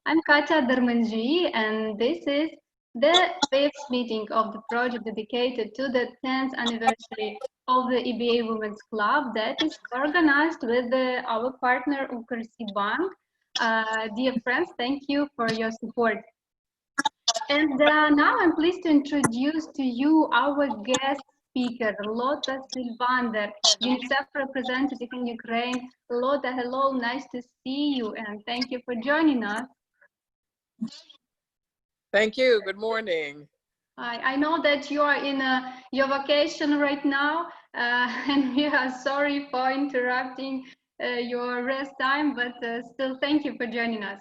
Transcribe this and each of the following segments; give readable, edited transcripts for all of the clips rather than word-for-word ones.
I'm Katya Darmanji, and this is the fifth meeting of the project dedicated to the 10th anniversary of the EBA Women's Club that is organized with our partner Ukrsi Bank. Dear friends, thank you for your support. And now I'm pleased to introduce to you our guest speaker, Lotta Silvander, UNICEF representative in Ukraine. Lotta, hello, nice to see you, and thank you for joining us. Thank you. Good morning. I know that you are in your vacation right now, and we are sorry for interrupting your rest time, but still thank you for joining us.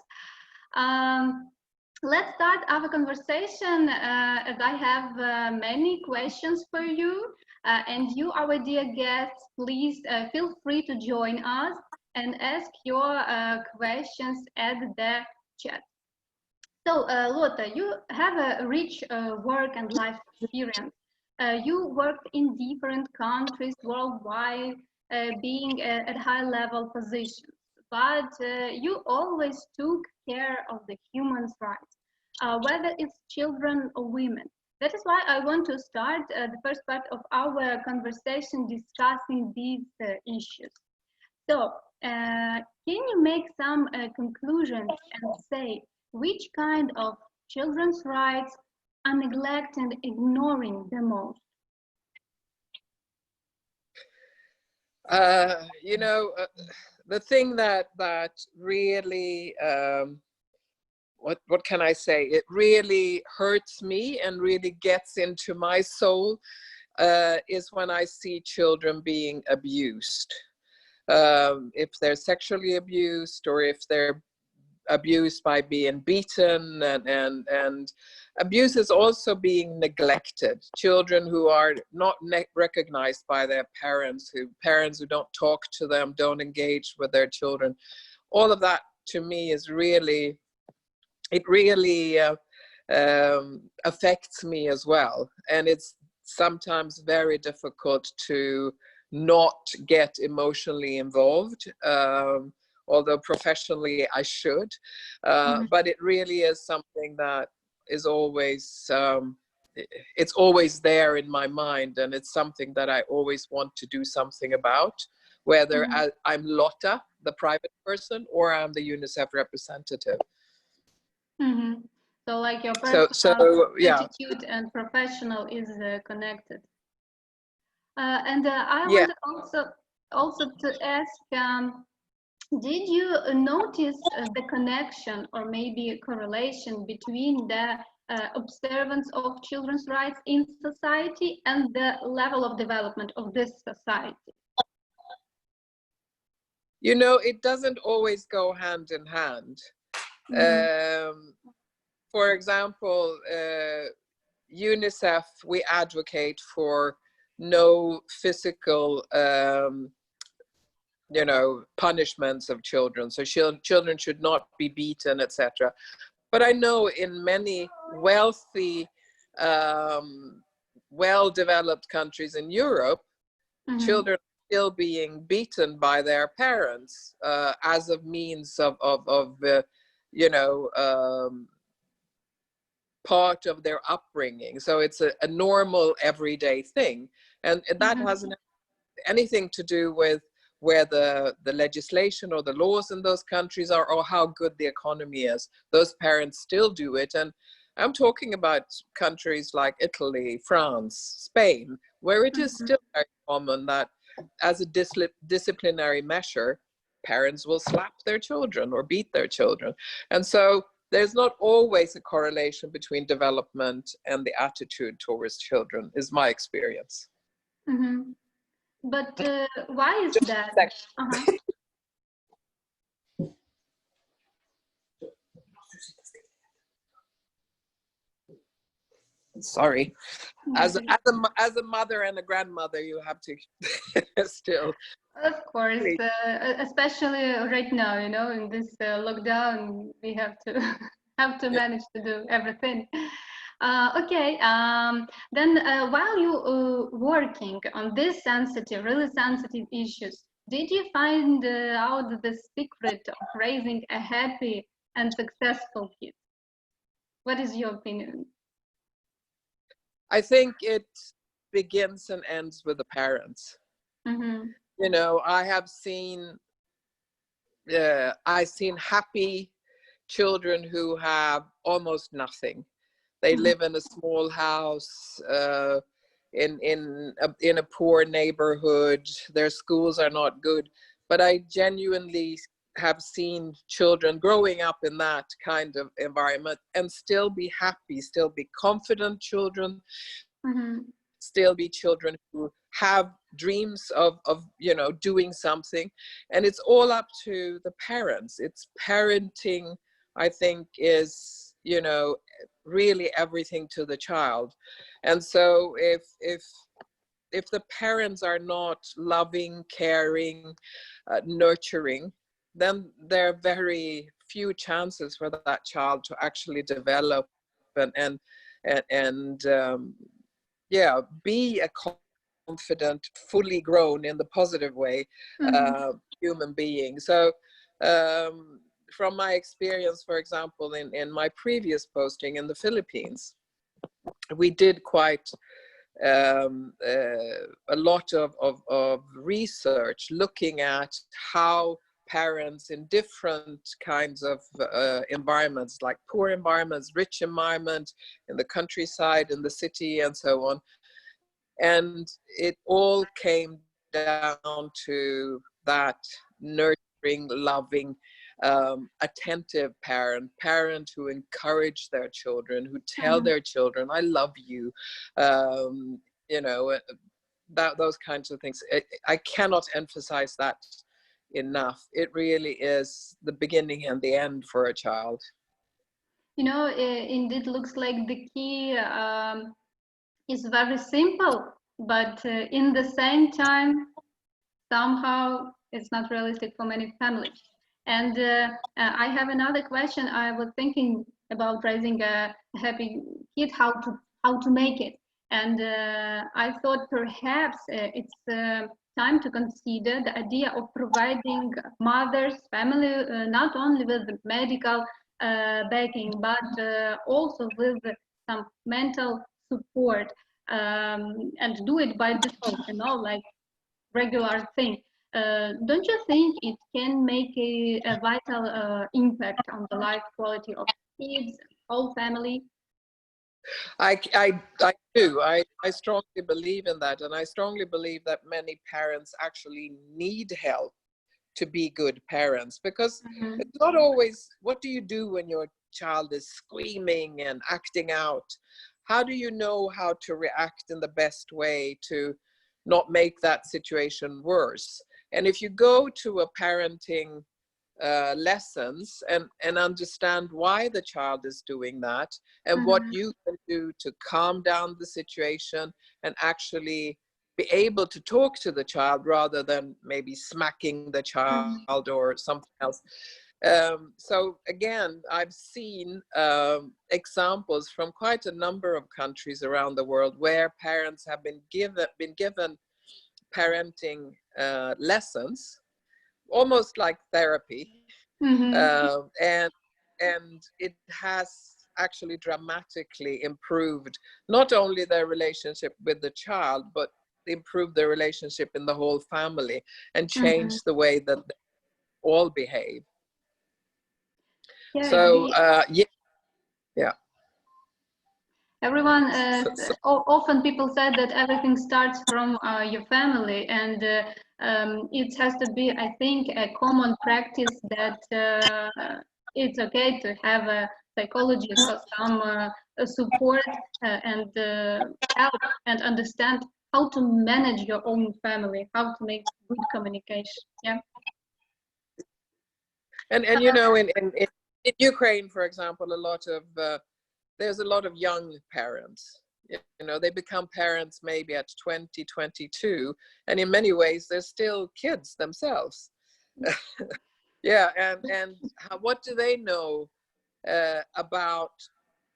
Let's start our conversation, as I have many questions for you, and you, our dear guests, please feel free to join us and ask your questions at the chat. So, Lotta, you have a rich work and life experience. You worked in different countries worldwide, being at high-level positions, but you always took care of the human rights, whether it's children or women. That is why I want to start the first part of our conversation discussing these issues. So, can you make some conclusions and say which kind of children's rights are neglected and ignoring the most? The thing that really, what can I say? It really hurts me and really gets into my soul is when I see children being abused. If they're sexually abused or if they're abused by being beaten, and abuse is also being neglected. Children who are not recognized by their parents who don't talk to them, don't engage with their children. All of that to me is really, it really affects me as well. And it's sometimes very difficult to not get emotionally involved. Although professionally I should, but it really is something that is always, it's always there in my mind, and it's something that I always want to do something about, whether I'm Lotta, the private person, or I'm the UNICEF representative. So like your personal attitude and professional is connected. And I wanted also to ask, did you notice the connection or maybe a correlation between the observance of children's rights in society and the level of development of this society? You know, it doesn't always go hand in hand. For example, UNICEF, we advocate for no physical punishments of children. So children should not be beaten, etc. But I know in many wealthy, well-developed countries in Europe, children are still being beaten by their parents as a means of part of their upbringing. So it's a normal everyday thing. And that hasn't anything to do with where the legislation or the laws in those countries are, or how good the economy is. Those parents still do it. And I'm talking about countries like Italy, France, Spain, where it is still very common that as a disciplinary measure, parents will slap their children or beat their children. And so there's not always a correlation between development and the attitude towards children, is my experience. But why is that? Sorry. As a mother and a grandmother, you have to still. Of course, especially right now, you know, in this lockdown, we have to manage to do everything. Okay, then while you working on this really sensitive issues, did you find out the secret of raising a happy and successful kids? What is your opinion? I think it begins and ends with the parents. Mm-hmm. You know, I've seen happy children who have almost nothing. They Mm-hmm. live in a small house, in a poor neighborhood. Their schools are not good, but I genuinely have seen children growing up in that kind of environment and still be happy, still be confident children, Mm-hmm. still be children who have dreams of doing something. And it's all up to the parents. It's parenting, I think, is really everything to the child. And so if the parents are not loving, caring, nurturing, then there are very few chances for that child to actually develop and be a confident, fully grown in the positive way human being. So from my experience, for example, in my previous posting in the Philippines, we did quite a lot of research looking at how parents in different kinds of environments, like poor environments, rich environment, in the countryside, in the city, and so on. And it all came down to that nurturing, loving, attentive parent who encourage their children, who tell their children, I love you, those kinds of things. I cannot emphasize that enough. It really is the beginning and the end for a child. Indeed looks like the key is very simple, but in the same time, somehow it's not realistic for many families. And I have another question. I was thinking about raising a happy kid, how to make it. And I thought perhaps it's time to consider the idea of providing mothers, family, not only with medical backing, but also with some mental support, and do it by default, like regular thing. Don't you think it can make a vital impact on the life quality of kids, whole family? I do. I strongly believe in that. And I strongly believe that many parents actually need help to be good parents, because it's not always, what do you do when your child is screaming and acting out? How do you know how to react in the best way to not make that situation worse? And if you go to a parenting lessons and understand why the child is doing that and what you can do to calm down the situation and actually be able to talk to the child rather than maybe smacking the child or something else. So again, I've seen examples from quite a number of countries around the world where parents have been given parenting lessons, almost like therapy, and it has actually dramatically improved not only their relationship with the child, but improved their relationship in the whole family and changed the way that they all behave. Yeah, So yeah. Everyone, often people said that everything starts from your family, and it has to be, I think, a common practice that it's okay to have a psychologist or some support and help and understand how to manage your own family, how to make good communication. Yeah. And in Ukraine, for example, there's a lot of young parents. They become parents maybe at 20, 22, and in many ways they're still kids themselves. Yeah, and what do they know about,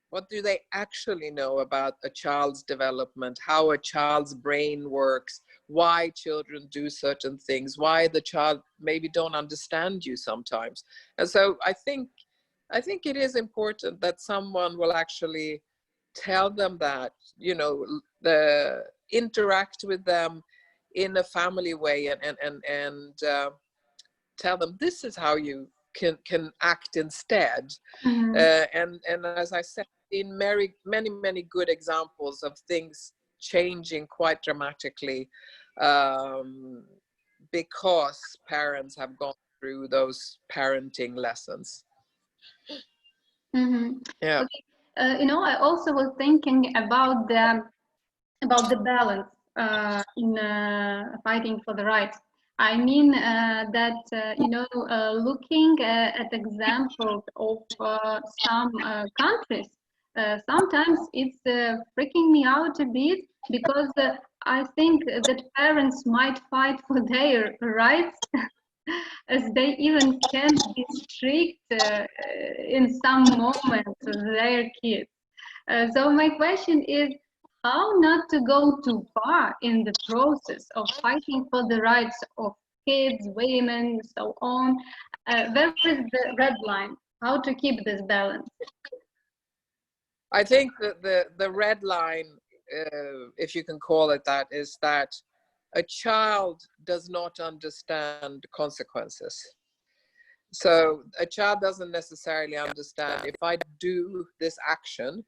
what do they actually know about a child's development, how a child's brain works, why children do certain things, why the child maybe don't understand you sometimes? And so I think I think it is important that someone will actually tell them that, you know, interact with them in a family way, and tell them this is how you can act instead. And as I said, in many good examples of things changing quite dramatically, because parents have gone through those parenting lessons. Yeah. Okay. You know, I also was thinking about the balance in fighting for the rights. I mean that you know, looking at examples of some countries, sometimes it's freaking me out a bit, because I think that parents might fight for their rights as they even can't be strict in some moments with their kids. So my question is, how not to go too far in the process of fighting for the rights of kids, women, so on. Where is the red line? How to keep this balance? I think that the red line, if you can call it that, is that a child does not understand consequences. So a child doesn't necessarily understand, if I do this action,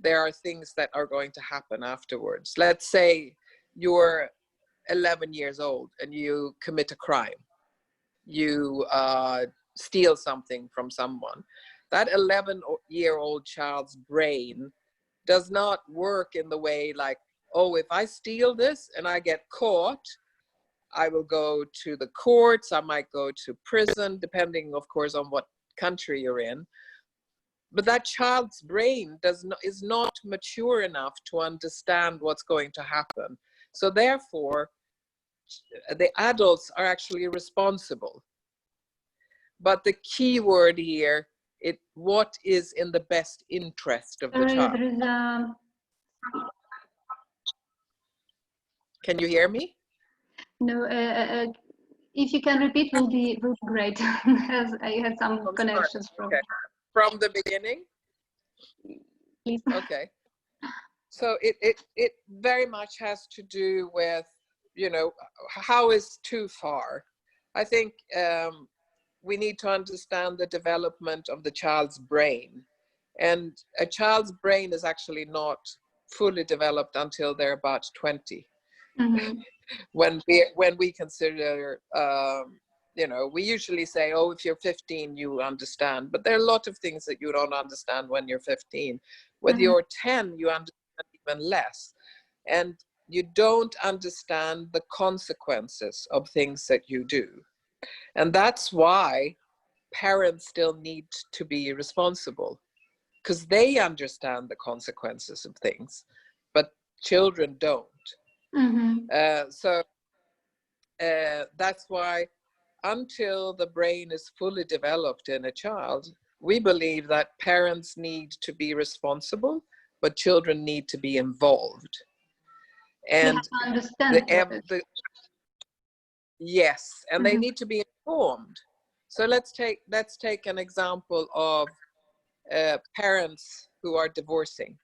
there are things that are going to happen afterwards. Let's say you're 11 years old and you commit a crime. You steal something from someone. That 11-year-old child's brain does not work in the way like, oh, if I steal this and I get caught, I will go to the courts, I might go to prison, depending, of course, on what country you're in. But that child's brain is not mature enough to understand what's going to happen. So therefore, the adults are actually responsible. But the key word here, what is in the best interest of the child. There is Can you hear me? no. If you can repeat, will be great. As I had some connections from. Okay. From the beginning. Please. Okay. So it very much has to do with, you know, how is too far. I think we need to understand the development of the child's brain, and a child's brain is actually not fully developed until they're about 20. When we consider, you know, we usually say, oh, if you're 15, you understand. But there are a lot of things that you don't understand when you're 15. When you're 10, you understand even less. And you don't understand the consequences of things that you do. And that's why parents still need to be responsible, because they understand the consequences of things, but children don't. So that's why until the brain is fully developed in a child, we believe that parents need to be responsible, but children need to be involved. And yes, and they need to be informed. So let's take an example of parents who are divorcing.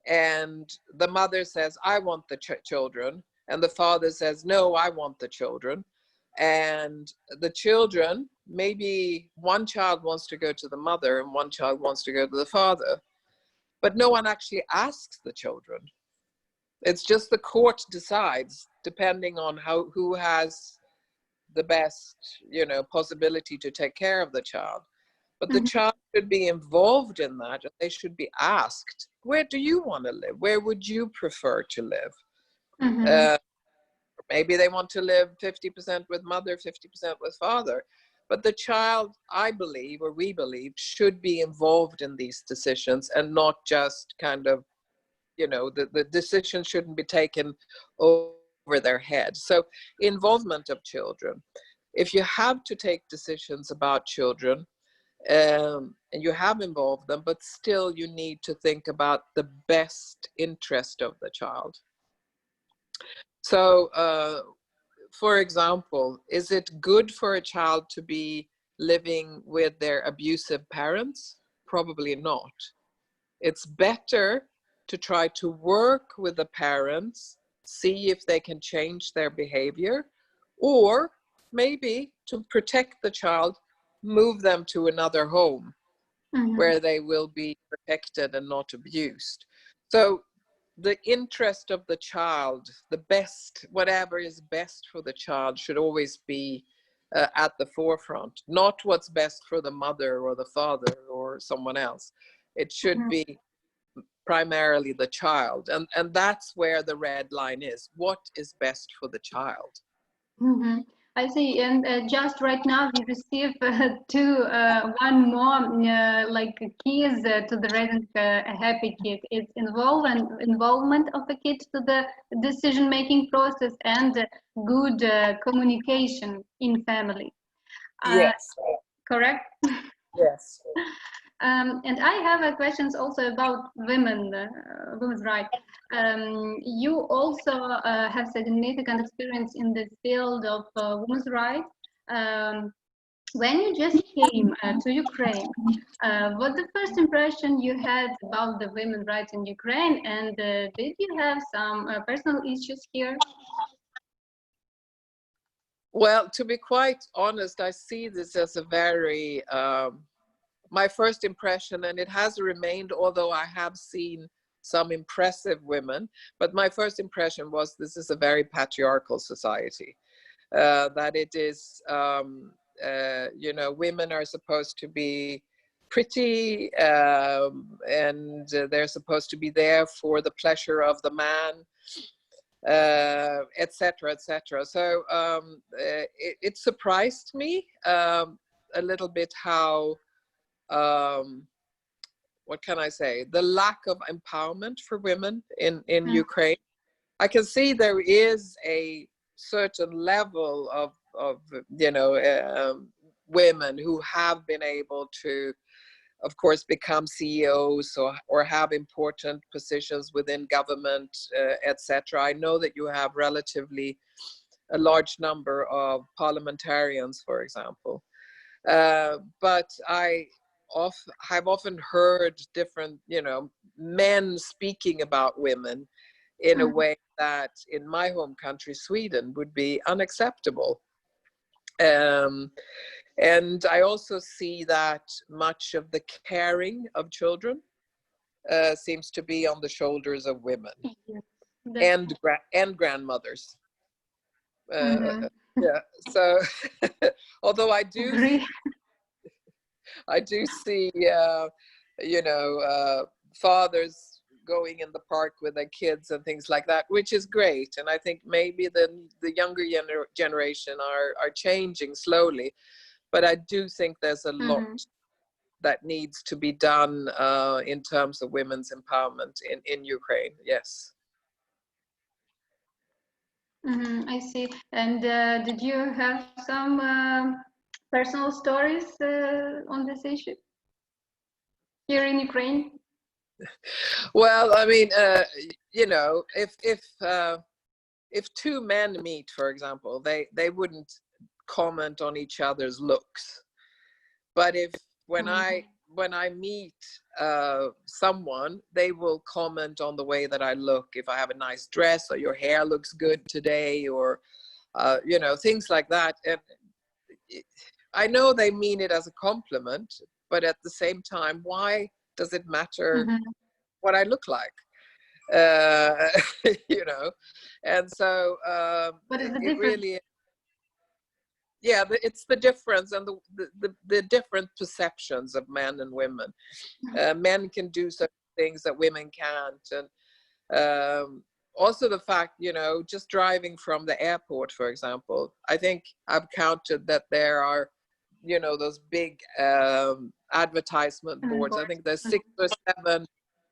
And the mother says, I want the children. And the father says, no, I want the children. And the children, maybe one child wants to go to the mother and one child wants to go to the father. But no one actually asks the children. It's just the court decides, depending on who has the best, you know, possibility to take care of the child. But the child should be involved in that. They should be asked, where do you want to live? Where would you prefer to live? Maybe they want to live 50% with mother, 50% with father. But the child, I believe, or we believe, should be involved in these decisions and not just kind of, you know, the decision shouldn't be taken over their head. So involvement of children. If you have to take decisions about children, and you have involved them, but still you need to think about the best interest of the child. So, for example, is it good for a child to be living with their abusive parents? Probably not. It's better to try to work with the parents, see if they can change their behavior, or maybe to protect the child, move them to another home where they will be protected and not abused. So the interest of the child, the best, whatever is best for the child should always be at the forefront, not what's best for the mother or the father or someone else. It should be primarily the child. And that's where the red line is. What is best for the child? I see, and just right now we receive one more like keys to the raising a happy kid. It's involvement of the kid to the decision-making process and good communication in family. Yes. Correct? Yes. And I have questions also about women's rights. You also have significant experience in the field of women's rights. When you just came to Ukraine, what the first impression you had about the women's rights in Ukraine, and did you have some personal issues here? Well, to be quite honest, I see this as a very my first impression, and it has remained, although I have seen some impressive women, but my first impression was this is a very patriarchal society, that it is, you know, women are supposed to be pretty, and they're supposed to be there for the pleasure of the man, etc., etc. So it surprised me a little bit how, what can I say, the lack of empowerment for women in Ukraine. I can see there is a certain level of you know, women who have been able to, of course, become CEOs or have important positions within government, etc. I know that you have relatively a large number of parliamentarians, for example. But I've often heard different, you know, men speaking about women in a way that in my home country, Sweden, would be unacceptable. And I also see that much of the caring of children seems to be on the shoulders of women and grandmothers. Yeah. So, although I do see, you know, fathers going in the park with their kids and things like that, which is great. And I think maybe the younger generation are changing slowly. But I do think there's a lot that needs to be done in terms of women's empowerment in Ukraine. Yes. I see. And did you have some personal stories on this issue here in Ukraine? Well, I mean, you know, if two men meet, for example, they wouldn't comment on each other's looks. But if when I meet someone, they will comment on the way that I look. If I have a nice dress, or your hair looks good today, or you know, things like that. And I know they mean it as a compliment, but at the same time, why does it matter what I look like? You know, and so it really, yeah, it's the difference and the different perceptions of men and women. Men can do certain things that women can't, and also the fact, you know, just driving from the airport, for example, I think I've counted that there are, you know, those big advertisement boards. I think there's 6 or 7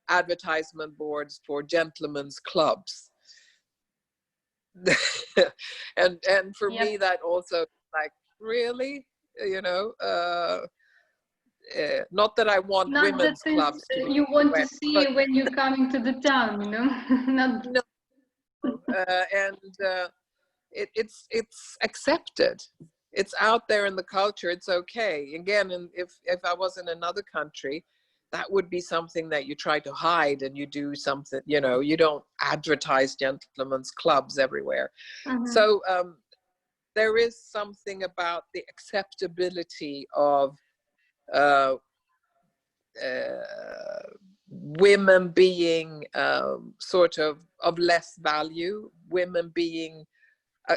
advertisement boards for gentlemen's clubs. and for me, that also, like, really, you know, not that I want not women's clubs to be you want to see when you're coming to the town, you know. Not no. And it's accepted. it's out there in the culture. It's okay. Again, and if I was in another country, that would be something that you try to hide, and you do something, you know, you don't advertise gentlemen's clubs everywhere. So there is something about the acceptability of uh, women being sort of less value, women being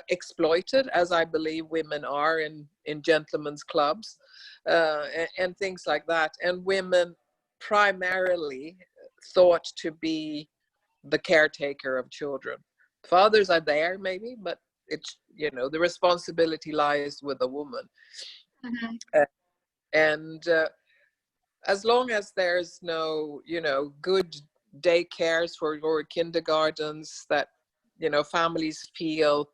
exploited, as I believe women are in gentlemen's clubs, and things like that. And women primarily thought to be the caretaker of children. Fathers are there maybe, but it's, you know, the responsibility lies with a woman. And as long as there's no, you know, good daycares or kindergartens that, you know, families feel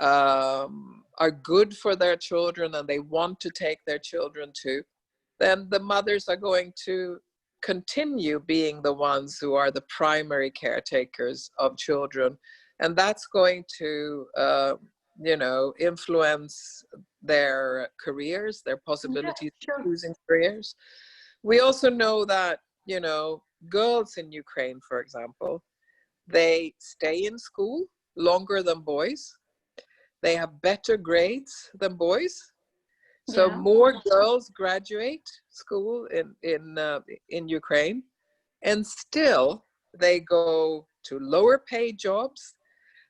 are good for their children and they want to take their children to, then the mothers are going to continue being the ones who are the primary caretakers of children. And that's going to, you know, influence their careers, their possibilities of choosing careers. We also know that, you know, girls in Ukraine, for example, they stay in school longer than boys. They have better grades than boys. So more girls graduate school in Ukraine, and still they go to lower paid jobs.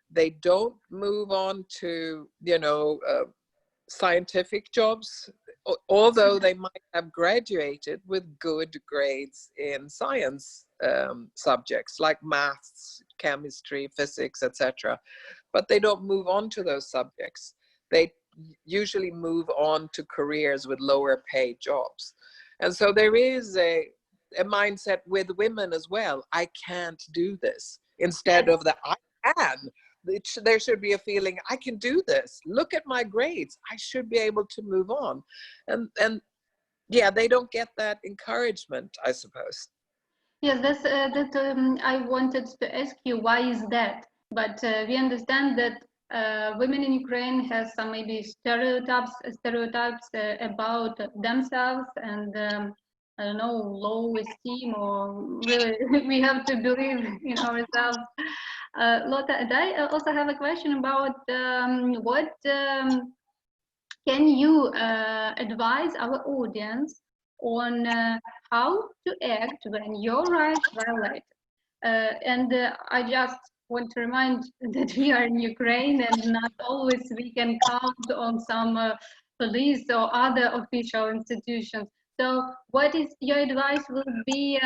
They don't move on to, you know, scientific jobs, although they might have graduated with good grades in science subjects like maths, chemistry, physics, etc. But they don't move on to those subjects. They usually move on to careers with lower paid jobs. And so there is a mindset with women as well. I can't do this, instead of the I can. There should be a feeling, I can do this. Look at my grades. I should be able to move on. And yeah, they don't get that encouragement, I suppose. Yes, I wanted to ask you, why is that? But we understand that women in Ukraine has some maybe stereotypes about themselves, and I don't know, low esteem, or really we have to believe in ourselves. Lotta, and I also have a question about what can you advise our audience on how to act when your rights are violated? I just want to remind that we are in Ukraine, and not always we can count on some police or other official institutions. So what is your advice will be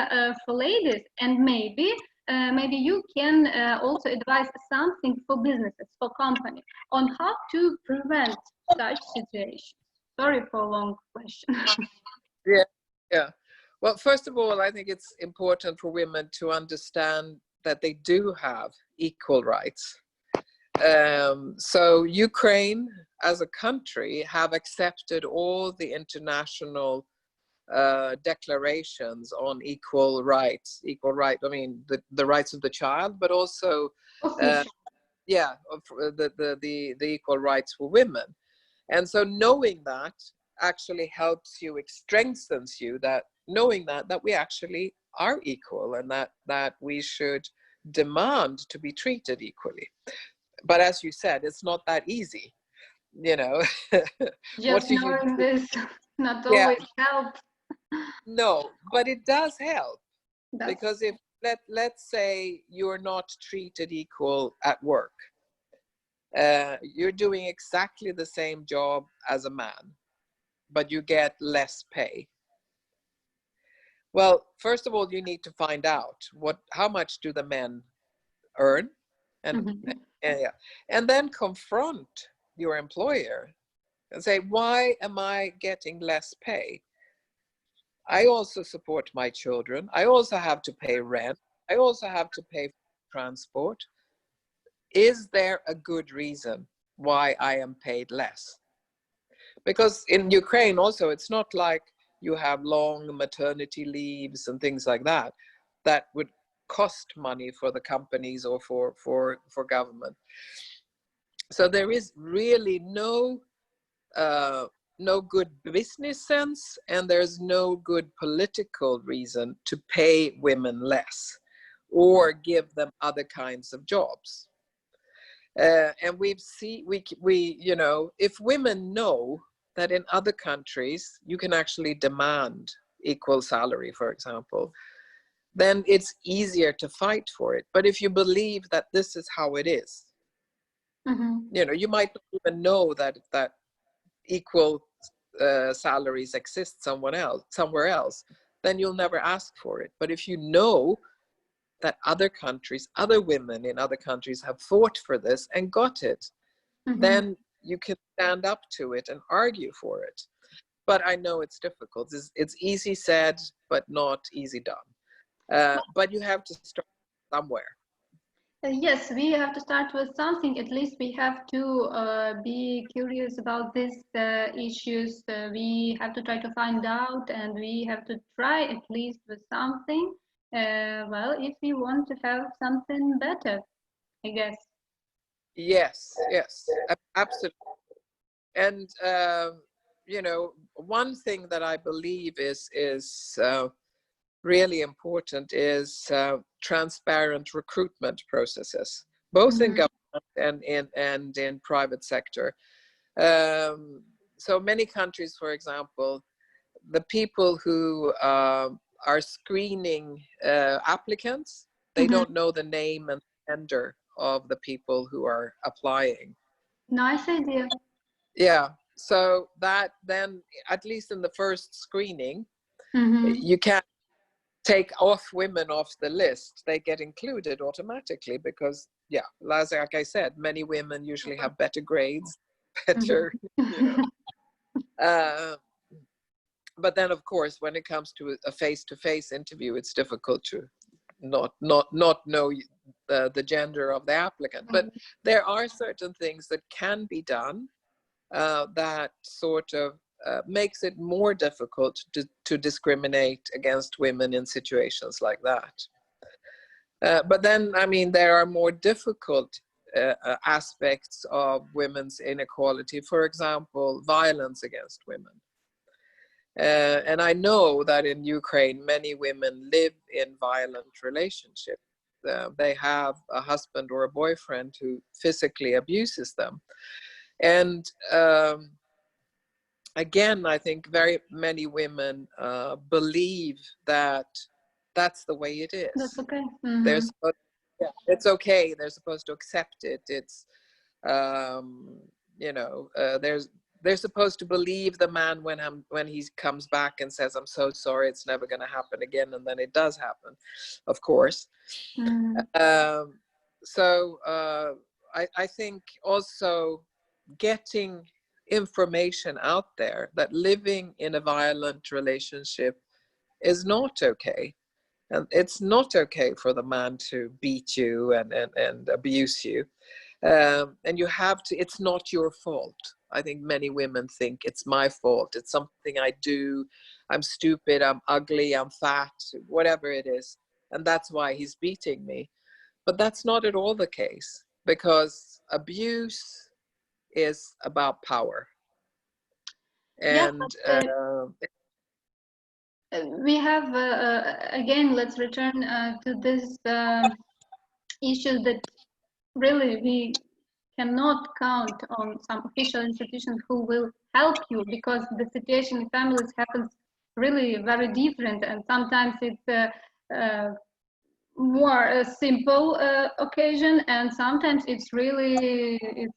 for ladies? And maybe you can also advise something for businesses, for companies, on how to prevent such situations. Sorry for a long question. Yeah. Well, first of all, I think it's important for women to understand that they do have equal rights. So Ukraine as a country have accepted all the international declarations on equal rights. I mean, the rights of the child, but also the equal rights for women. And so knowing that actually helps you, it strengthens you, that knowing that we actually are equal, and that we should demand to be treated equally. But as you said, it's not that easy, you know. Just knowing this not always helps. No, but it does help. Because if let's say you're not treated equal at work, you're doing exactly the same job as a man, but you get less pay. Well, first of all, you need to find out how much do the men earn, and then confront your employer and say, why am I getting less pay? I also support my children. I also have to pay rent. I also have to pay for transport. Is there a good reason why I am paid less? Because in Ukraine also, it's not like you have long maternity leaves and things like that would cost money for the companies or for government. So there is really no no good business sense, and there's no good political reason to pay women less or give them other kinds of jobs. And we you know, if women know that in other countries you can actually demand equal salary, for example, then it's easier to fight for it. But if you believe that this is how it is, you know, you might not even know that equal salaries exist somewhere else, then you'll never ask for it. But if you know that other countries, other women in other countries have fought for this and got it, then you can stand up to it and argue for it. But I know it's difficult. It's easy said, but not easy done. But you have to start somewhere. Yes, we have to start with something. At least we have to be curious about these issues. We have to try to find out, and we have to try at least with something. Well, if we want to have something better, I guess. Yes, absolutely. And you know, one thing that I believe is really important is transparent recruitment processes, both in government and in private sector. So many countries, for example, the people who are screening applicants, they don't know the name and gender of the people who are applying. Nice idea. Yeah, so that then, at least in the first screening, you can't take off women off the list. They get included automatically because, yeah, like I said, many women usually have better grades, better, you know. But then, of course, when it comes to a face-to-face interview, it's difficult to not know the gender of the applicant. But there are certain things that can be done that sort of makes it more difficult to discriminate against women in situations like that. But then, I mean, there are more difficult aspects of women's inequality. For example, violence against women. And I know that in Ukraine, many women live in violent relationships. They have a husband or a boyfriend who physically abuses them. And again, I think very many women believe that that's the way it is. That's okay. It's okay. They're supposed to accept it. It's, you know, they're supposed to believe the man when he comes back and says, "I'm so sorry, it's never going to happen again," and then it does happen, of course. So I think also getting information out there that living in a violent relationship is not okay. And it's not okay for the man to beat you and abuse you. And you have to, it's not your fault. I think many women think it's my fault. It's something I do. I'm stupid, I'm ugly, I'm fat, whatever it is. And that's why he's beating me. But that's not at all the case, because abuse is about power. And we have, again, let's return to this issue that really we cannot count on some official institutions who will help you, because the situation in families happens really very different, and sometimes it's more a simple occasion, and sometimes it's really, it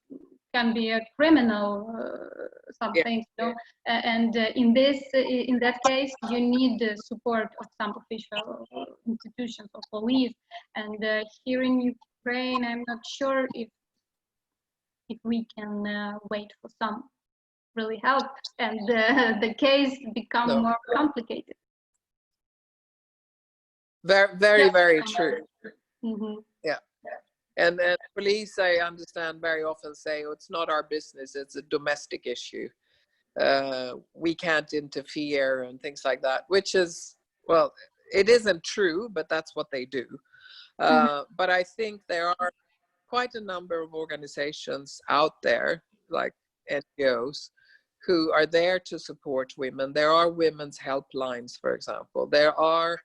can be a criminal something. And in that case, you need the support of some official institutions or police. And here in Ukraine, I'm not sure if we can wait for some really help, and the case become more complicated. Very true. Yeah. And then police, I understand, very often say, "Oh, it's not our business, it's a domestic issue. We can't interfere," and things like that, which is, well, it isn't true, but that's what they do. But I think there are quite a number of organizations out there, like NGOs, who are there to support women. There are women's helplines, for example. There are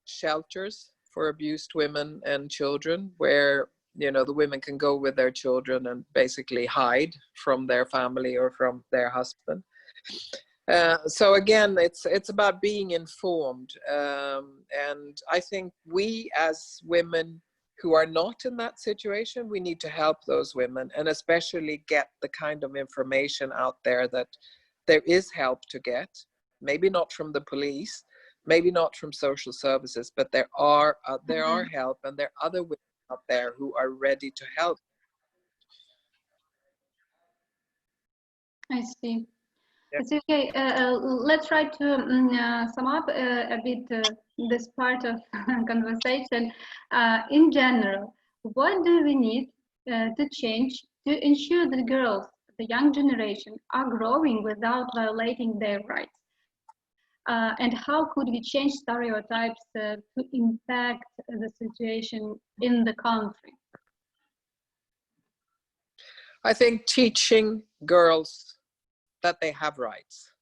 shelters for abused women and children where, you know, the women can go with their children and basically hide from their family or from their husband. So again, it's about being informed, and I think we as women who are not in that situation, we need to help those women, and especially get the kind of information out there that there is help to get. Maybe not from the police, maybe not from social services, but there are help, and there are other women out there who are ready to help. I see. Yeah. It's okay. Let's try to sum up a bit this part of conversation. In general, what do we need to change to ensure that girls, the young generation, are growing without violating their rights? And how could we change stereotypes to impact the situation in the country? I think teaching girls that they have rights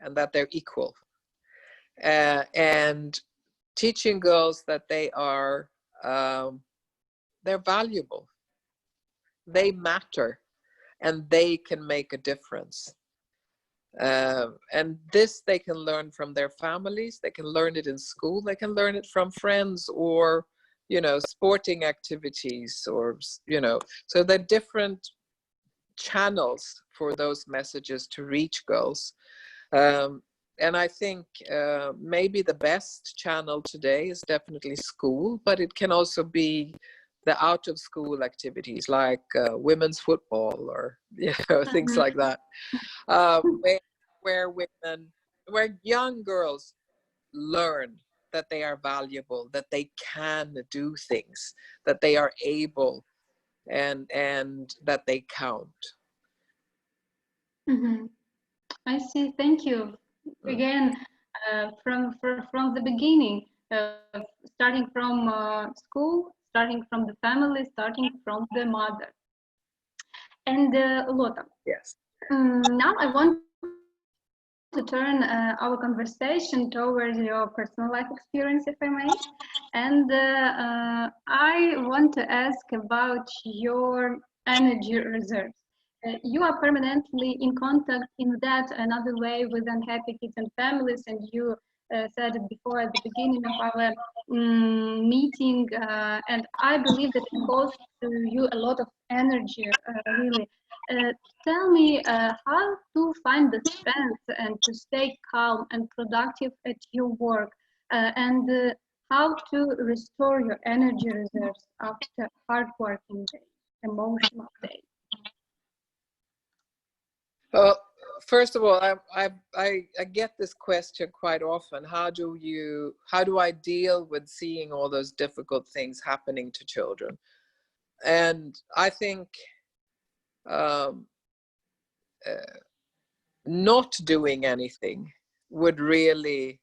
and that they're equal, and teaching girls that they are they're valuable, they matter, and they can make a difference. And this they can learn from their families, they can learn it in school, they can learn it from friends, or, you know, sporting activities, or, you know, so there are different channels for those messages to reach girls. And I think maybe the best channel today is definitely school, but it can also be the out of school activities like women's football, or, you know, things like that, where young girls learn that they are valuable, that they can do things, that they are able, and that they count. I see. Thank you. Again, from the beginning, starting from school, starting from the family, starting from the mother. And Lotta, Yes. now I want to turn our conversation towards your personal life experience, if I may. And I want to ask about your energy reserves. You are permanently in contact in that another way with unhappy kids and families, and you said it before at the beginning of our meeting, and I believe that it costs you a lot of energy, really. Tell me how to find the strength and to stay calm and productive at your work, and how to restore your energy reserves after hard working day, emotional day. Well, first of all, I get this question quite often. How do I deal with seeing all those difficult things happening to children? And I think not doing anything would really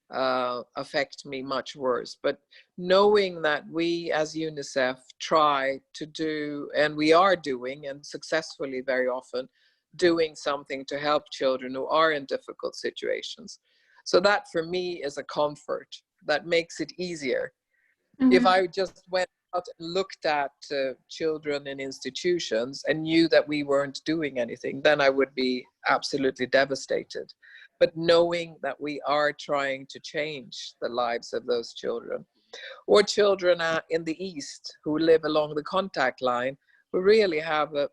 affect me much worse. But knowing that we as UNICEF try to do, and we are doing, and successfully very often, doing something to help children who are in difficult situations. So that for me is a comfort that makes it easier. If I just went out and looked at children in institutions and knew that we weren't doing anything, then I would be absolutely devastated. But knowing that we are trying to change the lives of those children, or children in the East who live along the contact line, who really have a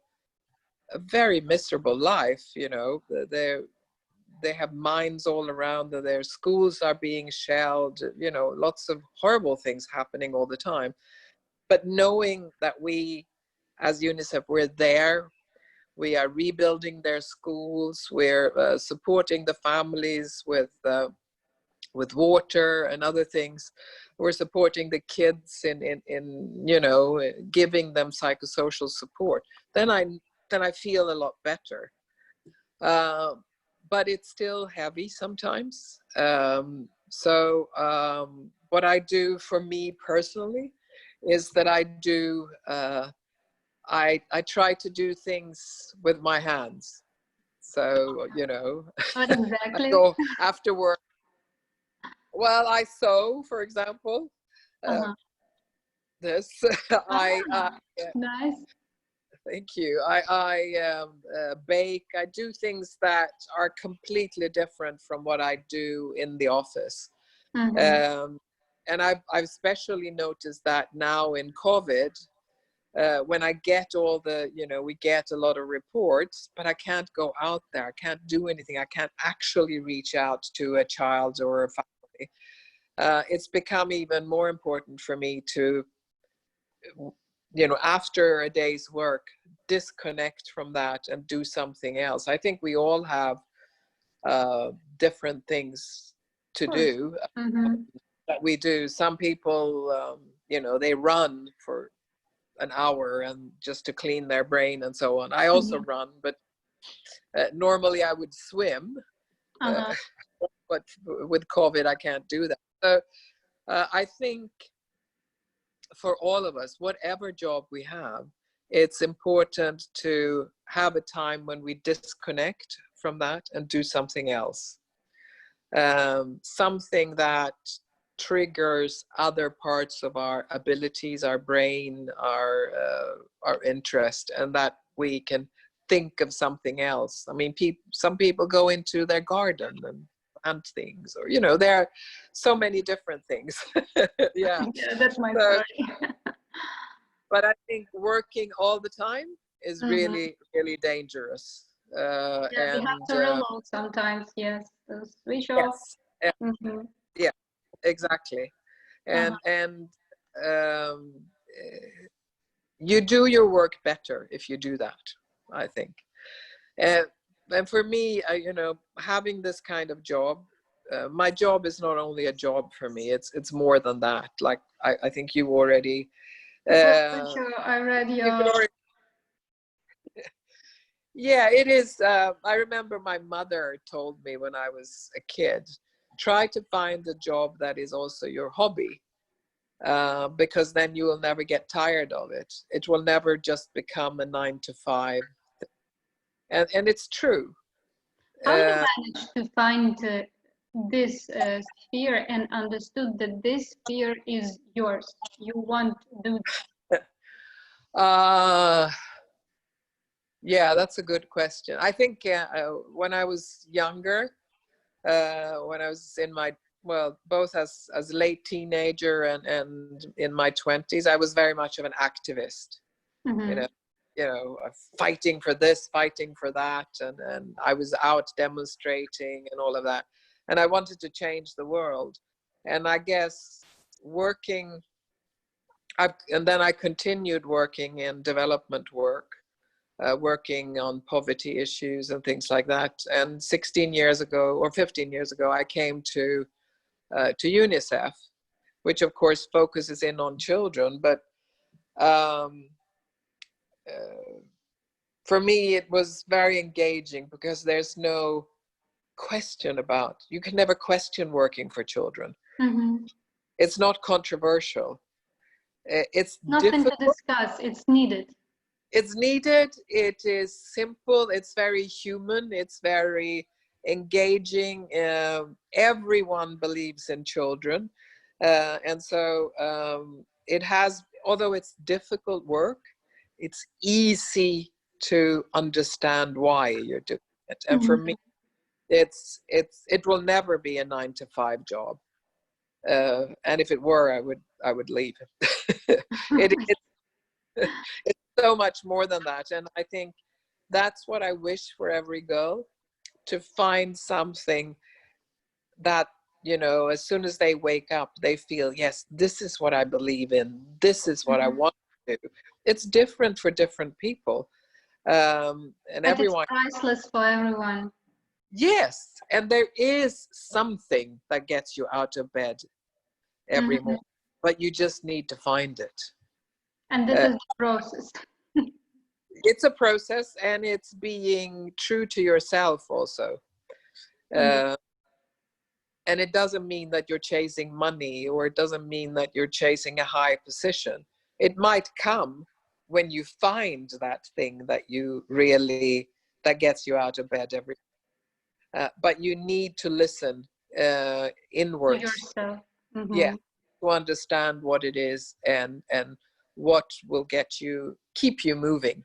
very miserable life, you know, they have mines all around them, their schools are being shelled, you know, lots of horrible things happening all the time. But knowing that we as UNICEF, we're there, we are rebuilding their schools, we're supporting the families with water and other things, we're supporting the kids in you know, giving them psychosocial support, then I feel a lot better. But it's still heavy sometimes. So what I do for me personally is that I try to do things with my hands. So, you know, What I exactly? go after work. Well, I sew, for example. Uh, Uh-huh. this I Ah, nice. thank you. I bake. I do things that are completely different from what I do in the office. Mm-hmm. Um, and I've especially noticed that now in COVID, when I get all the, you know, we get a lot of reports, but I can't go out there. I can't do anything. I can't actually reach out to a child or a family. It's become even more important for me to, you know, after a day's work, disconnect from that and do something else. I think we all have different things to Of course. do Mm-hmm. that we do. Some people, you know, they run for an hour and just to clean their brain and so on. I also Mm-hmm. run, but normally I would swim, uh, Uh-huh. but with COVID I can't do that. So I think for all of us, whatever job we have, it's important to have a time when we disconnect from that and do something else. Something that triggers other parts of our abilities, our brain, our interest, and that we can think of something else. I mean, some people go into their garden and plant things, or, you know, there are so many different things. Yeah. Yeah, that's my So, story. but I think working all the time is Mm-hmm. really, really dangerous. Yeah, we have And to reload sometimes, yes, to switch off. yes, Mm-hmm. yeah, exactly. Uh-huh. And um, eh, you do your work better if you do that, I think. And and for me, you know, having this kind of job, my job is not only a job for me. It's more than that. Like I think you already. The Uh, professor, I read you could your. already. Yeah, it is. I remember my mother told me when I was a kid, try to find a job that is also your hobby, because then you will never get tired of it. It will never just become a 9 to 5. And it's true. How you Uh, managed to find this sphere and understood that this sphere is yours? You want to do. uh, yeah, that's a good question. I think when I was younger, when I was in my, well, both as late teenager and in my 20s, I was very much of an activist. You Mm-hmm. know, fighting for this, fighting for that, and I was out demonstrating and all of that, and I wanted to change the world. And I guess and then I continued working in development work, working on poverty issues and things like that. And 16 years ago or 15 years ago, I came to UNICEF, which of course focuses in on children, but um, uh, for me it was very engaging because there's no question about, you can never question working for children. Mm-hmm. It's not controversial. It's Nothing to difficult. discuss. It's needed. It's needed. It is simple. It's very human. It's very engaging. Everyone believes in children. And so it has, although it's difficult work, it's easy to understand why you're doing it. And for me, Mm-hmm. it will never be a 9 to 5 job. And if it were, I would leave. it, it's so much more than that. And I think that's what I wish for every girl, to find something that, you know, as soon as they wake up, they feel, yes, this is what I believe in. This is what I Mm-hmm. want to do. It's different for different people. And But it's everyone, priceless for everyone. yes. And there is something that gets you out of bed every Mm-hmm. morning, but you just need to find it. And this Uh, is the process. it's a process, and it's being true to yourself also. Mm-hmm. Uh, and it doesn't mean that you're chasing money, or it doesn't mean that you're chasing a high position. It might come when you find that thing that you really that gets you out of bed every but you need to listen To inwards, yourself. yeah, to understand what it is and what will keep you moving.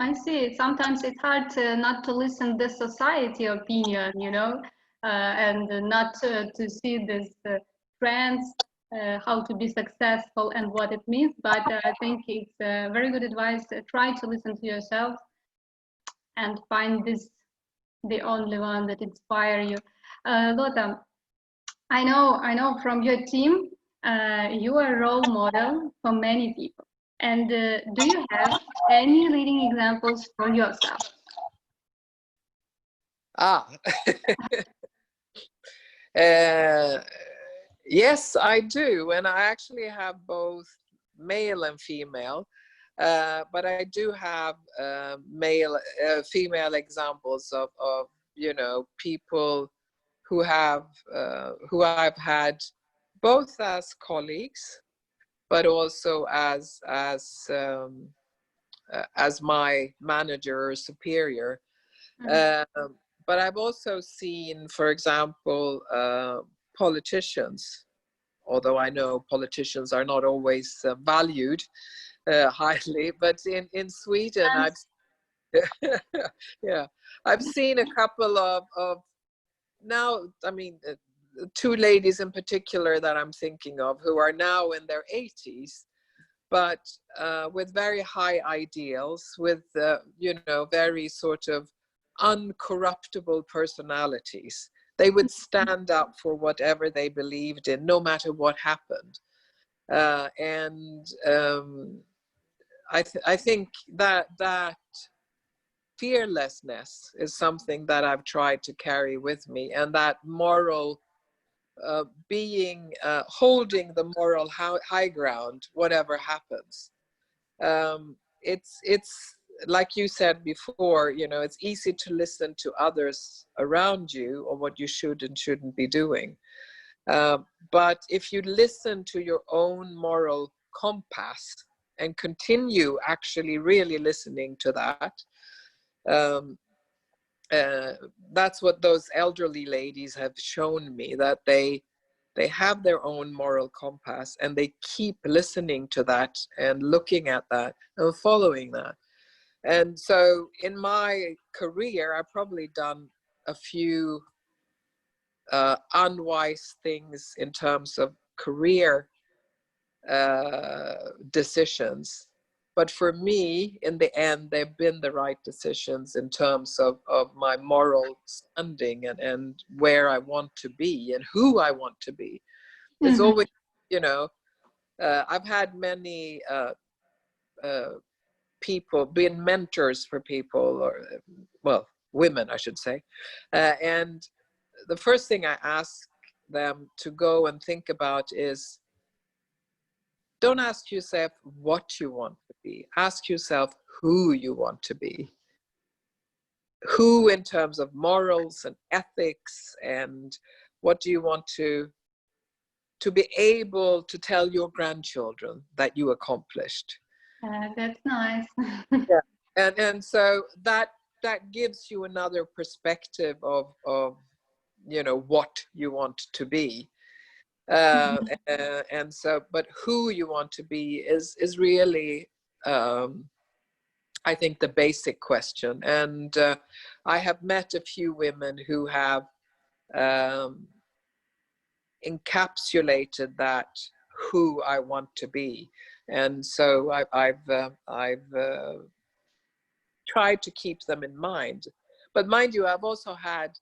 I see. Sometimes it's hard to not to listen the society opinion, you know, and not to see this trends, how to be successful and what it means. But I think it's very good advice. Try to listen to yourself and find this the only one that inspire you. Lotta, I know from your team, you are a role model for many people. And do you have any leading examples for yourself? Ah, yes, I do. And I actually have both male and female. But I do have female examples of people who I've had both as colleagues, but also as my manager or superior. But I've also seen, for example, politicians, although I know politicians are not always valued highly, but in Sweden, I've seen a couple of now, I mean, two ladies in particular that I'm thinking of who are now in their 80s, but with very high ideals, with very sort of uncorruptible personalities. They would stand up for whatever they believed in, no matter what happened. I think that fearlessness is something that I've tried to carry with me, and that moral holding the moral high ground, whatever happens. It's like you said before, it's easy to listen to others around you or what you should and shouldn't be doing. But if you listen to your own moral compass and continue actually really listening to that, that's what those elderly ladies have shown me, that they have their own moral compass and they keep listening to that and looking at that and following that. And so in my career, I've probably done a few unwise things in terms of career decisions. But for me, in the end, they've been the right decisions in terms of my moral standing and where I want to be and who I want to be. There's always, I've had many people, been mentors for people, or, well, women, I should say. And the first thing I ask them to go and think about is, don't ask yourself what you want to be. Ask yourself who you want to be. Who in terms of morals and ethics, and what do you want to be able to tell your grandchildren that you accomplished. That's nice. Yeah. And so that gives you another perspective of what you want to be. And so, but who you want to be is really, I think, the basic question. And I have met a few women who have encapsulated that who I want to be, and so I've tried to keep them in mind. But mind you, I've also had,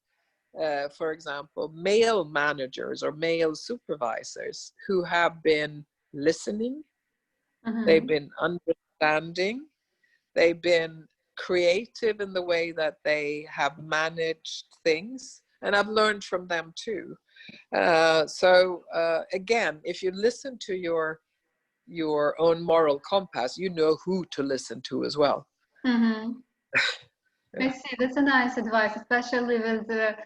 for example, male managers or male supervisors who have been listening, they've been understanding, they've been creative in the way that they have managed things, and I've learned from them too. So again, if you listen to your own moral compass, you know who to listen to as well. Yeah. I see. That's a nice advice, especially with the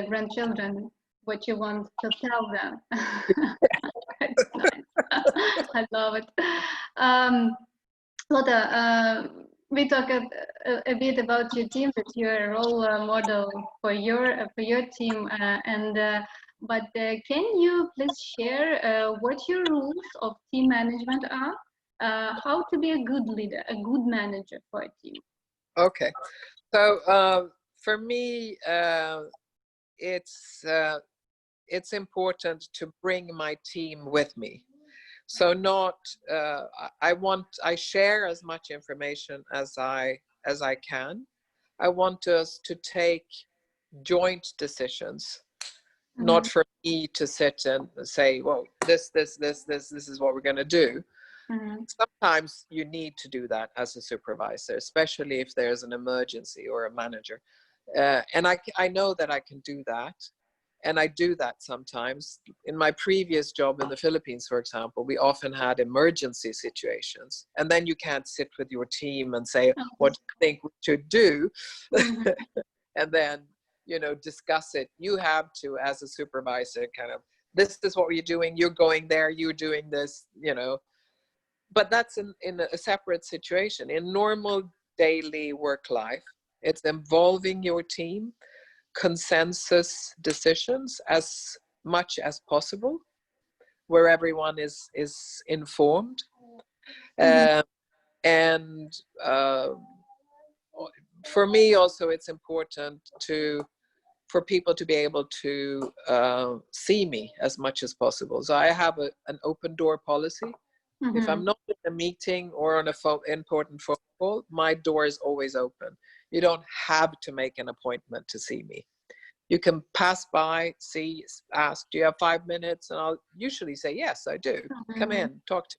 grandchildren. What you want to tell them. It's nice. I love it. Lotta, we talk a bit about your team, that you're a role model for your team, can you please share what your rules of team management are? How to be a good leader, a good manager for a team? Okay, so for me, it's important to bring my team with me. So not I share as much information as I can. I want us to take joint decisions, not for me to sit and say, well, this is what we're going to do. Sometimes you need to do that as a supervisor, especially if there's an emergency or a manager. And I know that I can do that. And I do that sometimes. In my previous job in the Philippines, for example, we often had emergency situations. And then you can't sit with your team and say, what do you think we should do? And then, discuss it. You have to, as a supervisor, kind of, this is what you're doing. You're going there. You're doing this, But that's in a separate situation. In normal daily work life, it's involving your team, consensus decisions as much as possible, where everyone is informed. And for me also, it's important for people to be able to see me as much as possible. So I have an open door policy. If I'm not in a meeting or on important phone call, my door is always open. You don't have to make an appointment to see me. You can pass by, see, ask, do you have 5 minutes? And I'll usually say, yes, I do. Come in, talk to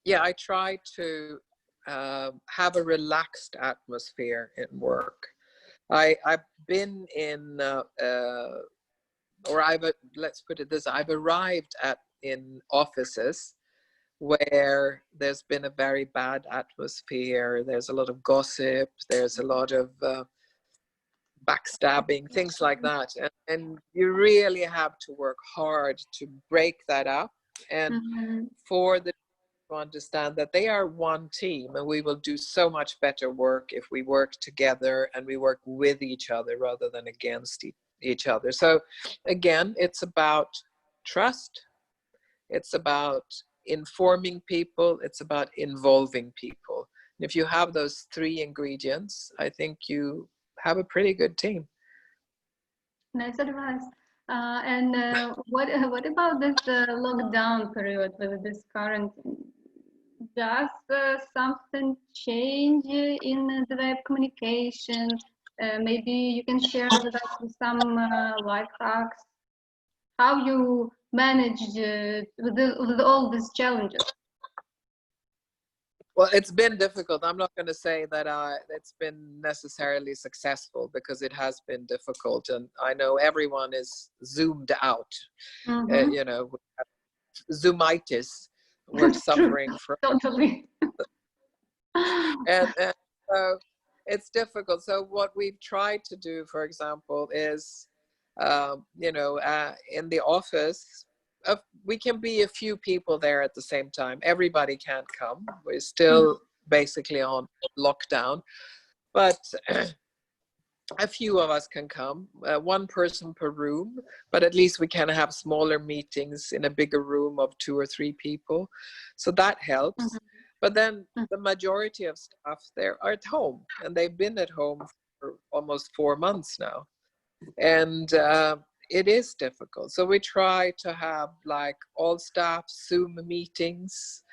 me. I try to have a relaxed atmosphere in work. I've been in, let's put it this, I've arrived in offices where there's been a very bad atmosphere. There's a lot of gossip. There's a lot of backstabbing, things like that. And you really have to work hard to break that up and for the to understand that they are one team, and we will do so much better work if we work together and we work with each other rather than against each other. So again, it's about trust. It's about informing people. It's about involving people. And if you have those three ingredients, I think you have a pretty good team. Nice advice. What about this lockdown period with this quarantine? Does something change in the way of communication? Maybe you can share with us some life hacks, how you managed with all these challenges. Well, it's been difficult. I'm not going to say that it's been necessarily successful, because it has been difficult. And I know everyone is zoomed out, Zoomitis. We're suffering from. Totally. and so it's difficult. So what we've tried to do, for example, is, in the office, we can be a few people there at the same time. Everybody can't come. We're still basically on lockdown, but a few of us can come, one person per room, but at least we can have smaller meetings in a bigger room of 2 or 3 people. So that helps. But then the majority of staff there are at home, and they've been at home for almost 4 months now. And it is difficult. So we try to have like all staff Zoom meetings,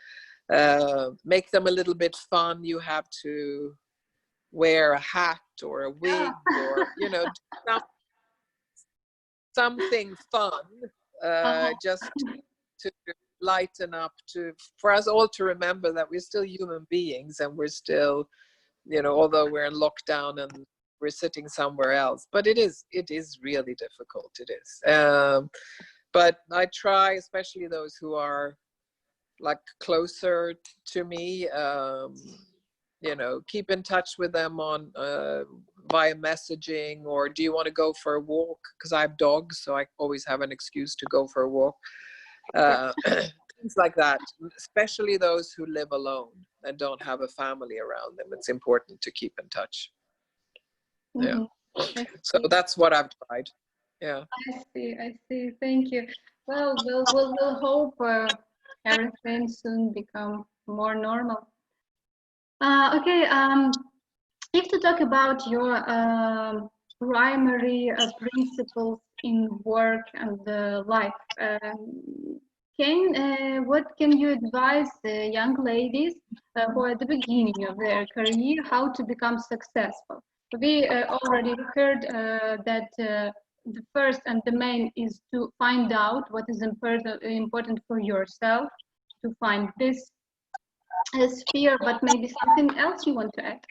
make them a little bit fun. You have to wear a hat or a wig or, something fun, just to lighten up, for us all to remember that we're still human beings, and we're still, although we're in lockdown and we're sitting somewhere else, but it is really difficult. It is. But I try, especially those who are like closer to me, keep in touch with them on via messaging, or do you want to go for a walk? Because I have dogs, so I always have an excuse to go for a walk. things like that, especially those who live alone and don't have a family around them. It's important to keep in touch. Yeah. So that's what I've tried. Yeah. I see. I see. Thank you. Well, we'll hope everything soon become more normal. Okay. If to talk about your primary principles in work and life, what can you advise young ladies who are at the beginning of their career how to become successful? We already heard that the first and the main is to find out what is important for yourself, to find this sphere, but maybe something else you want to add?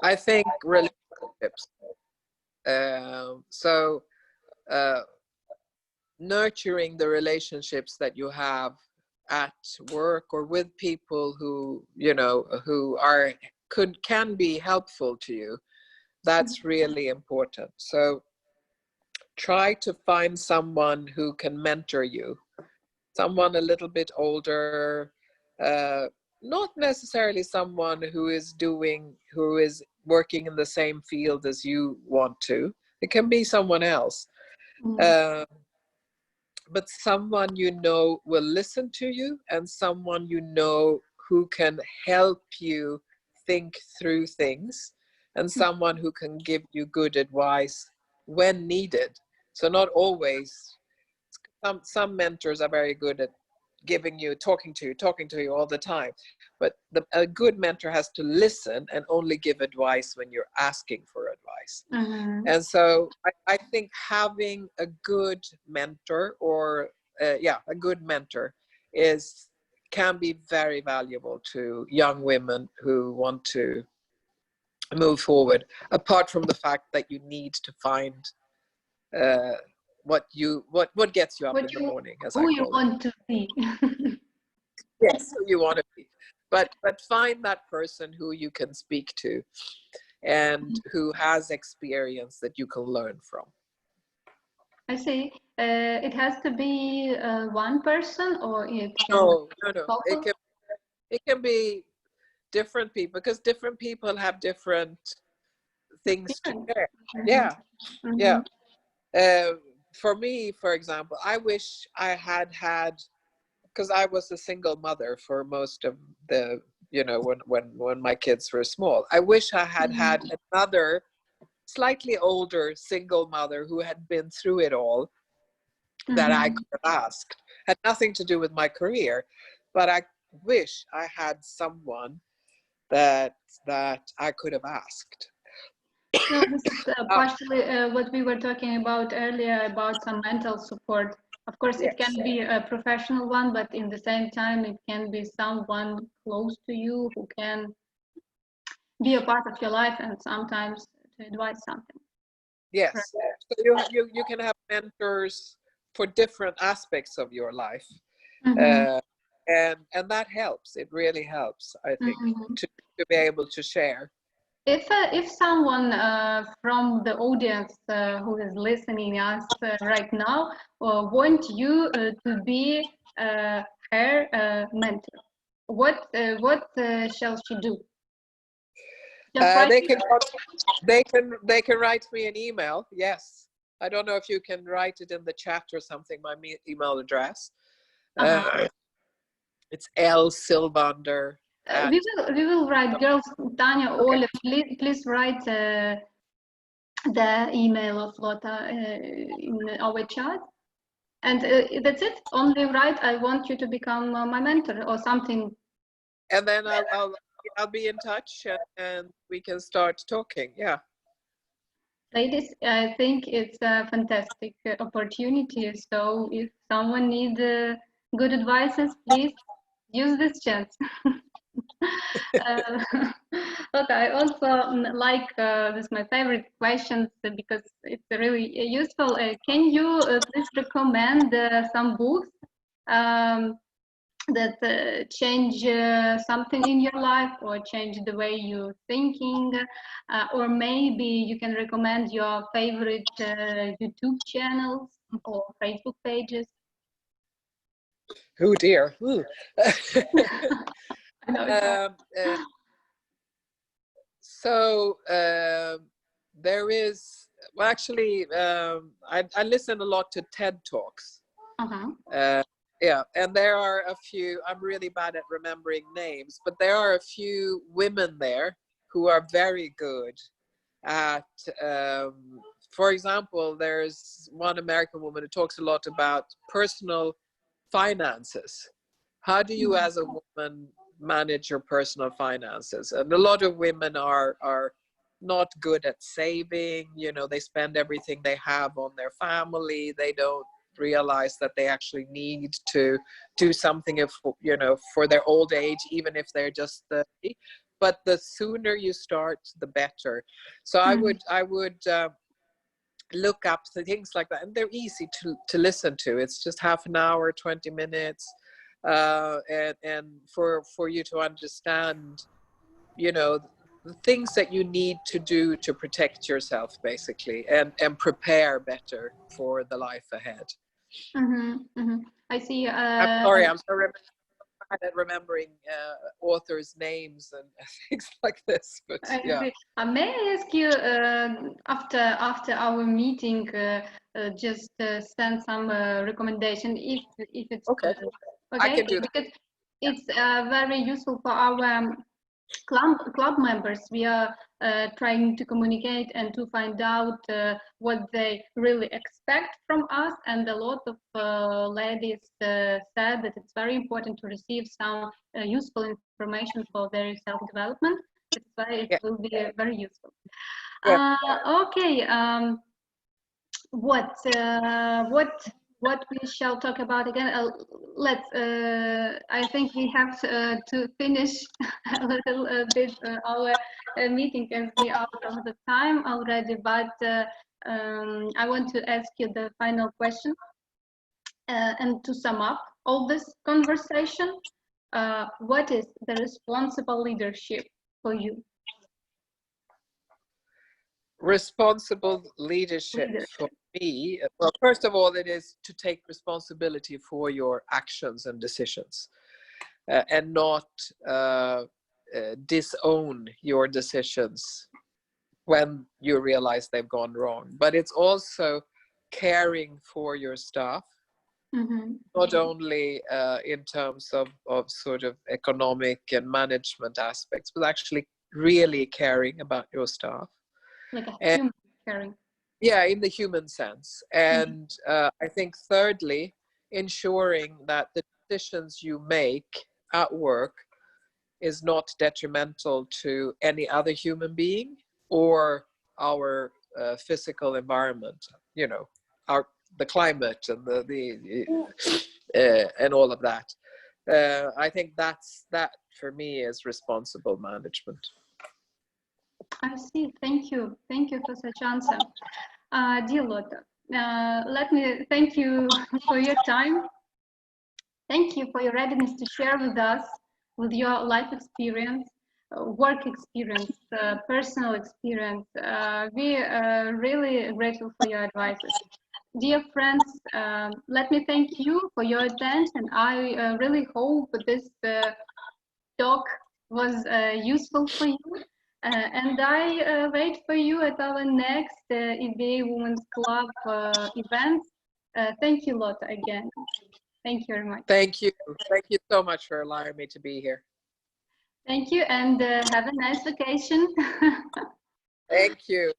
I think relationships. Nurturing the relationships that you have at work or with people who, you know, who can be helpful to you. That's really important. So try to find someone who can mentor you, someone a little bit older, not necessarily someone who is working in the same field as you want to. It can be someone else. But someone you know will listen to you, and someone you know who can help you think through things, and someone who can give you good advice when needed. So not always. Some mentors are very good at talking to you all the time, but a good mentor has to listen and only give advice when you're asking for advice. And so I think having a good mentor or a good mentor can be very valuable to young women who want to move forward, apart from the fact that you need to find what gets you up in the morning, as I call it. Who you want to be. Yes, who you want to be. But find that person who you can speak to and who has experience that you can learn from. I see. It has to be one person, or it can No. It can be different people, because different people have different things to share. Yeah. For me, for example, I wish I had, because I was a single mother for most of the, when my kids were small. I wish I had had another slightly older single mother who had been through it all, that I could have asked. Had nothing to do with my career, but I wish I had someone that I could have asked. No, this is partially what we were talking about earlier about some mental support. Of course, it can be a professional one, but in the same time, it can be someone close to you who can be a part of your life and sometimes to advise something. Yes. So you can have mentors for different aspects of your life. And that helps. It really helps, I think, to be able to share. If someone from the audience who is listening us right now want you to be her mentor, what shall she do? They can write me an email. Yes, I don't know if you can write it in the chat or something. My email address. It's L Silvander. We will write, girls. Tanya, Ola, please write the email of Lotta in our chat. And that's it. Only write, I want you to become my mentor or something. And then I'll be in touch and we can start talking. Yeah. Ladies, I think it's a fantastic opportunity. So if someone needs good advices, please use this chance. But I also like this is my favorite questions because it's really useful. Can you please recommend some books that change something in your life or change the way you're thinking, or maybe you can recommend your favorite YouTube channels or Facebook pages? Oh dear. I know it's hard. So there is, well, actually, I listen a lot to TED Talks. Yeah, and there are a few, I'm really bad at remembering names, but there are a few women there who are very good at, for example, there's one American woman who talks a lot about personal finances. How do you as a woman manage your personal finances? And a lot of women are not good at saving. You know, they spend everything they have on their family. They don't realize that they actually need to do something, if you know, for their old age, even if they're just 30. But the sooner you start, the better. So I would look up the things like that, and they're easy to listen to. It's just half an hour, 20 minutes, and for you to understand, you know, the things that you need to do to protect yourself, basically, and prepare better for the life ahead. I see. I'm sorry, I'm so bad at remembering authors' names and things like this, but yeah. May I ask you, after our meeting, just send some recommendation if it's okay. Okay, I can do that. because it's very useful for our club members. We are trying to communicate and to find out what they really expect from us, and a lot of ladies said that it's very important to receive some useful information for their self-development. That's why it will be very useful. Okay, what we shall talk about again? Let's. I think we have to finish a little bit our meeting, as we are out of the time already. But I want to ask you the final question, and to sum up all this conversation, what is the responsible leadership for you? Responsible leadership for me, well, first of all, it is to take responsibility for your actions and decisions, and not disown your decisions when you realize they've gone wrong. But it's also caring for your staff, not only in terms of sort of economic and management aspects, but actually really caring about your staff. Like a human caring. Yeah, in the human sense. And I think thirdly, ensuring that the decisions you make at work is not detrimental to any other human being or our physical environment, you know, the climate and and all of that. I think that for me is responsible management. I see. Thank you. Thank you for such answer. Dear Lotte, let me thank you for your time. Thank you for your readiness to share with us, with your life experience, work experience, personal experience. We are really grateful for your advices. Dear friends, let me thank you for your attention. I really hope this talk was useful for you. And I wait for you at our next EBA Women's Club event. Thank you, Lotte, again. Thank you very much. Thank you. Thank you so much for allowing me to be here. Thank you, and have a nice vacation. Thank you.